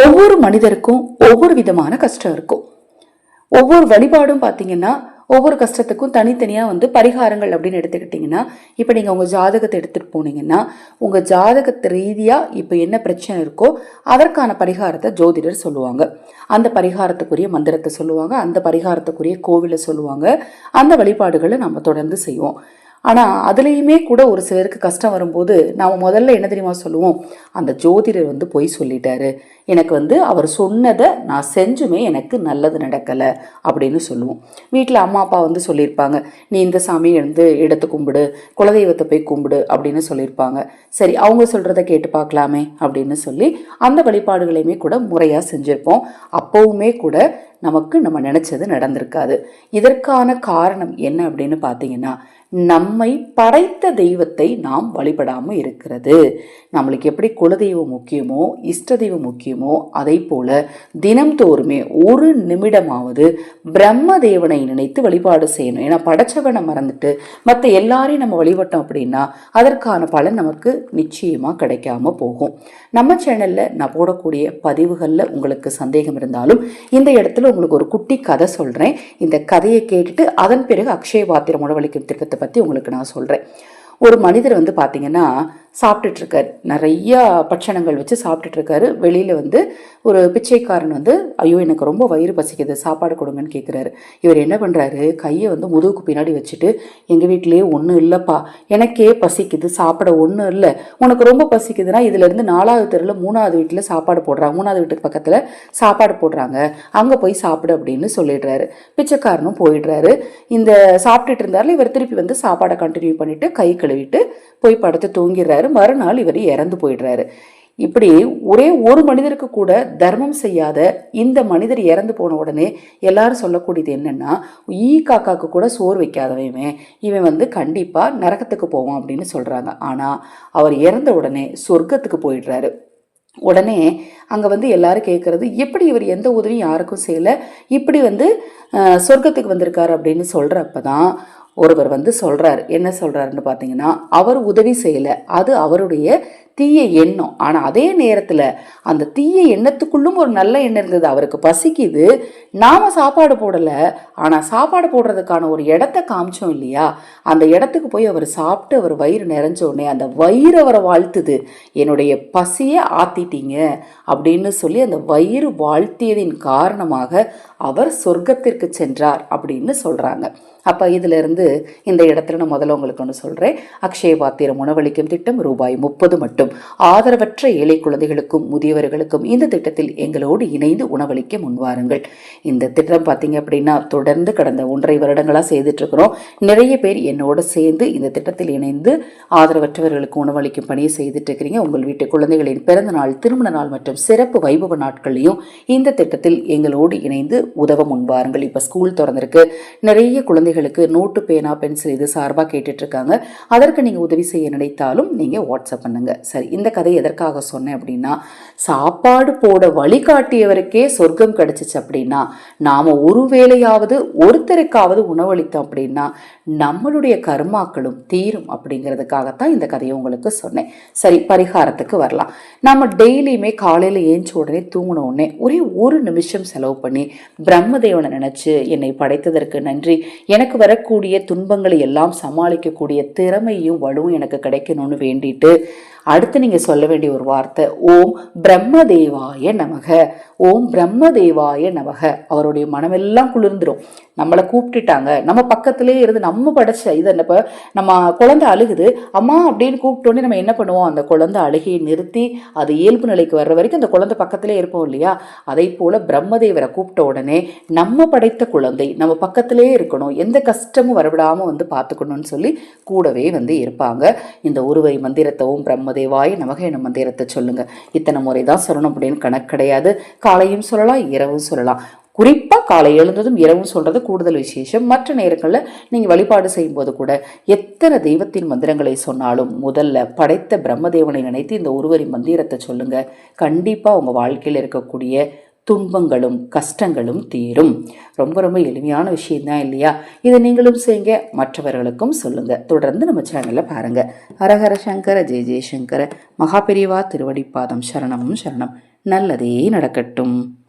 ஒவ்வொரு மனிதருக்கும் ஒவ்வொரு விதமான கஷ்டம் இருக்கும். ஒவ்வொரு வழிபாடும் பார்த்தீங்கன்னா ஒவ்வொரு கஷ்டத்துக்கும் தனித்தனியா பரிகாரங்கள் அப்படின்னு எடுத்துக்கிட்டீங்கன்னா, இப்ப நீங்க உங்க ஜாதகத்தை எடுத்துட்டு போனீங்கன்னா, உங்க ஜாதகத்து ரீதியா இப்ப என்ன பிரச்சனை இருக்கோ அதற்கான பரிகாரத்தை ஜோதிடர் சொல்லுவாங்க. அந்த பரிகாரத்துக்குரிய மந்திரத்தை சொல்லுவாங்க, அந்த பரிகாரத்துக்குரிய கோவிலை சொல்லுவாங்க. அந்த வழிபாடுகளை நம்ம தொடர்ந்து செய்வோம். ஆனா அதுலேயுமே கூட ஒரு சிலருக்கு கஷ்டம் வரும்போது நாம முதல்ல என்ன தெரியுமா சொல்லுவோம், அந்த ஜோதிடர் பொய் சொல்லிட்டாரு, எனக்கு அவர் சொன்னதை நான் செஞ்சுமே எனக்கு நல்லது நடக்கலை அப்படின்னு சொல்லுவோம். வீட்டில் அம்மா அப்பா சொல்லியிருப்பாங்க, நீ இந்த சாமியை எடுத்து கும்பிடு, குலதெய்வத்தை போய் கும்பிடு அப்படின்னு சொல்லியிருப்பாங்க. சரி, அவங்க சொல்கிறத கேட்டு பார்க்கலாமே அப்படின்னு சொல்லி அந்த வழிபாடுகளையுமே கூட முறையாக செஞ்சுருப்போம். அப்போவுமே கூட நமக்கு நம்ம நினச்சது நடந்திருக்காது. இதற்கான காரணம் என்ன அப்படின்னு பார்த்தீங்கன்னா, நம்மை படைத்த தெய்வத்தை நாம் வழிபடாமல் இருக்கிறது. நம்மளுக்கு எப்படி குலதெய்வம் முக்கியமோ இஷ்ட தெய்வம் முக்கியமோ அதை போல தினம்தோறுமே ஒரு நிமிடமாவது பிரம்ம தேவனை நினைத்து வழிபாடு செய்யணும். ஏன்னா படைச்சவனை மறந்துட்டு மற்ற எல்லாரையும் நம்ம வழிபட்டோம் அப்படின்னா அதற்கான பலன் நமக்கு நிச்சயமாக கிடைக்காம போகும். நம்ம சேனல்ல நான் போடக்கூடிய பதிவுகளில் உங்களுக்கு சந்தேகம் இருந்தாலும் இந்த இடத்துல உங்களுக்கு ஒரு குட்டி கதை சொல்றேன். இந்த கதையை கேட்டுட்டு அதன் பிறகு அக்ஷய பாத்திரம் உணவளிக்கும் திட்டத்தை பற்றி உங்களுக்கு நான் சொல்கிறேன். ஒரு மனிதர் பார்த்தீங்கன்னா சாப்பிட்டுட்டு இருக்காரு, நிறைய பட்சணங்கள் வச்சு சாப்பிட்டுட்டு இருக்காரு. வெளியில் ஒரு பிச்சைக்காரன் ஐயோ எனக்கு ரொம்ப வயிறு பசிக்குது, சாப்பாடு கொடுங்கன்னு கேட்குறாரு. இவர் என்ன பண்ணுறாரு, கையை முதுகுக்கு பின்னாடி வச்சுட்டு, எங்கள் வீட்டிலேயே ஒன்றும் இல்லைப்பா, எனக்கே பசிக்குது, சாப்பிட ஒன்றும் இல்லை, உனக்கு ரொம்ப பசிக்குதுன்னா இதுலேருந்து 4வது தெருவில் 3வது வீட்டில் சாப்பாடு போடுறாங்க, 3வது வீட்டுக்கு பக்கத்தில் சாப்பாடு போடுறாங்க, அங்கே போய் சாப்பிடு அப்படின்னு சொல்லிடுறாரு. பிச்சைக்காரனும் போயிடுறாரு. இந்த சாப்பிட்டுட்டு இருந்தாலும் இவர் திருப்பி சாப்பாடை கண்டினியூ பண்ணிட்டு கை கழுவிட்டு போய் படுத்து தூங்கிடுறாரு. மறுநாள் இவர் இறந்து போயிடுறாரு. இப்படி ஒரே ஒரு மனிதருக்கு கூட தர்மம் செய்யாத இந்த மனிதர் இறந்து போன உடனே எல்லாரும் சொல்லக்கூடியது என்னன்னா, ஈ காக்காக்கு கூட சோறு வைக்காதவன் இவன் கண்டிப்பா நரகத்துக்கு போவான் அப்படின்னு சொல்றாங்க. ஆனா அவர் இறந்த உடனே சொர்க்கத்துக்கு போயிடுறாரு. உடனே அங்கே எல்லாரும் கேட்குறது, எப்படி இவர் எந்த உதவியும் யாருக்கும் செய்யலை, இப்படி சொர்க்கத்துக்கு வந்திருக்காரு அப்படின்னு சொல்கிறப்ப தான் ஒருவர் சொல்கிறார். என்ன சொல்கிறாருன்னு பார்த்தீங்கன்னா, அவர் உதவி செய்யலை, அது அவருடைய தீய எண்ணம். ஆனால் அதே நேரத்தில் அந்த தீய எண்ணத்துக்குள்ளும் ஒரு நல்ல எண்ணம் இருந்தது. அவருக்கு பசிக்குது, நாம் சாப்பாடு போடலை, ஆனால் சாப்பாடு போடுறதுக்கான ஒரு இடத்த காமிச்சோம் இல்லையா, அந்த இடத்துக்கு போய் அவர் சாப்பிட்டு அவர் வயிறு நிறைஞ்சோடனே அந்த வயிறு அவரை வாழ்த்துது, என்னுடைய பசியை ஆத்திட்டீங்க அப்படின்னு சொல்லி அந்த வயிறு வாழ்த்தியதின் காரணமாக அவர் சொர்க்கத்திற்கு சென்றார் அப்படின்னு சொல்கிறாங்க. அப்போ இதிலிருந்து இந்த இடத்துல நான் முதல்ல உங்களுக்கு ஒன்று சொல்கிறேன். அக்ஷய பாத்திரம் உணவளிக்கும் திட்டம் ரூபாய் 30 மட்டும். ஆதரவற்ற ஏழை குழந்தைகளுக்கும் முதியவர்களுக்கும் இந்த திட்டத்தில் எங்களோடு இணைந்து உணவளிக்க முன்வாருங்கள். இந்த திட்டம் பார்த்தீங்க அப்படின்னா தொடர்ந்து கடந்த 1.5 வருடங்களாக செய்துட்டு இருக்கிறோம். நிறைய பேர் என்னோட சேர்ந்து இந்த திட்டத்தில் இணைந்து ஆதரவற்றவர்களுக்கு உணவளிக்கும் பணியை செய்துட்டு இருக்கிறீங்க. உங்கள் வீட்டு குழந்தைகளின் பிறந்த நாள், திருமண நாள் மற்றும் சிறப்பு வைபவ நாட்களையும் இந்த திட்டத்தில் எங்களோடு இணைந்து உதவ முன்வாருங்கள். இப்போ ஸ்கூல் திறந்திருக்கு, நிறைய குழந்தைகளுக்கு நோட்டு, பேனா, பென்சில் இது சார்பாக கேட்டுட்டு இருக்காங்க. அதற்கு நீங்கள் உதவி செய்ய நினைத்தாலும் நீங்கள் வாட்ஸ்அப் பண்ணுங்க. சரி, இந்த கதை எதற்காக சொன்னேன் அப்படின்னா, சாப்பாடு போட வழிகாட்டியவருக்கே சொர்க்கம் கிடைச்சிச்சு அப்படின்னா நாம ஒருவேளையாவது ஒருத்தருக்காவது உணவளித்தோம் அப்படின்னா நம்மளுடைய கர்மாக்களும் தீரும் அப்படிங்கிறதுக்காகத்தான் இந்த கதையை உங்களுக்கு சொன்னேன். சரி, பரிகாரத்துக்கு வரலாம். நம்ம டெய்லியுமே காலையில் ஏஞ்ச உடனே தூங்கின உடனே ஒரே ஒரு நிமிஷம் செலவு பண்ணி பிரம்மதேவனை நினைச்சு, என்னை படைத்ததற்கு நன்றி, எனக்கு வரக்கூடிய துன்பங்களை எல்லாம் சமாளிக்கக்கூடிய திறமையும் வலுவும் எனக்கு கிடைக்கணும்னு வேண்டிட்டு அடுத்து நீங்க சொல்ல வேண்டிய ஒரு வார்த்தை, ஓம் பிரம்மதேவாய நமக, ஓம் பிரம்மதேவாய நமக. அவருடைய மனமெல்லாம் குளிர்ந்துடும். நம்மளை கூப்பிட்டுட்டாங்க, நம்ம பக்கத்திலே இருந்து நம்ம படைச்ச இதை நம்ம குழந்தை அழுகுது அம்மா அப்படின்னு கூப்பிட்டோன்னே நம்ம என்ன பண்ணுவோம், அந்த குழந்தை அழுகையை நிறுத்தி அது இயல்பு நிலைக்கு வர்ற வரைக்கும் அந்த குழந்தை பக்கத்திலே இருப்போம் இல்லையா. அதை போல பிரம்மதேவரை கூப்பிட்ட உடனே நம்ம படைத்த குழந்தை நம்ம பக்கத்திலே இருக்கணும், எந்த கஷ்டமும் வரவிடாம பார்த்துக்கணும்னு சொல்லி கூடவே இருப்பாங்க. இந்த ஒருவரி மந்திரத்தை ஓம் பிரம்மதேவாய நமக எனும் மந்திரத்தை சொல்லுங்க. இத்தனை முறை தான் சொல்லணும் அப்படின்னு கணக்கு கிடையாது. காலையும் சொல்லலாம், இரவும் சொல்லலாம். குறிப்பாக காலை எழுந்ததும் இரவும் சொல்றது கூடுதல் விசேஷம். மற்ற நேரங்களில் நீங்கள் வழிபாடு செய்யும் போது கூட எத்தனை தெய்வத்தின் மந்திரங்களை சொன்னாலும் முதல்ல படைத்த பிரம்மதேவனை நினைத்து இந்த ஒருவரி மந்திரத்தை சொல்லுங்க. கண்டிப்பாக உங்கள் வாழ்க்கையில் இருக்கக்கூடிய துன்பங்களும் கஷ்டங்களும் தீரும். ரொம்ப ரொம்ப எளிமையான விஷயம்தான் இல்லையா? இதை நீங்களும் செய்யுங்க, மற்றவர்களுக்கும் சொல்லுங்க. தொடர்ந்து நம்ம சேனலை பாருங்க. ஹரஹர சங்கர, ஜெய ஜெயசங்கர, மகாபெரிவா திருவடிப்பாதம் சரணமும் சரணம். நல்லதே நடக்கட்டும்.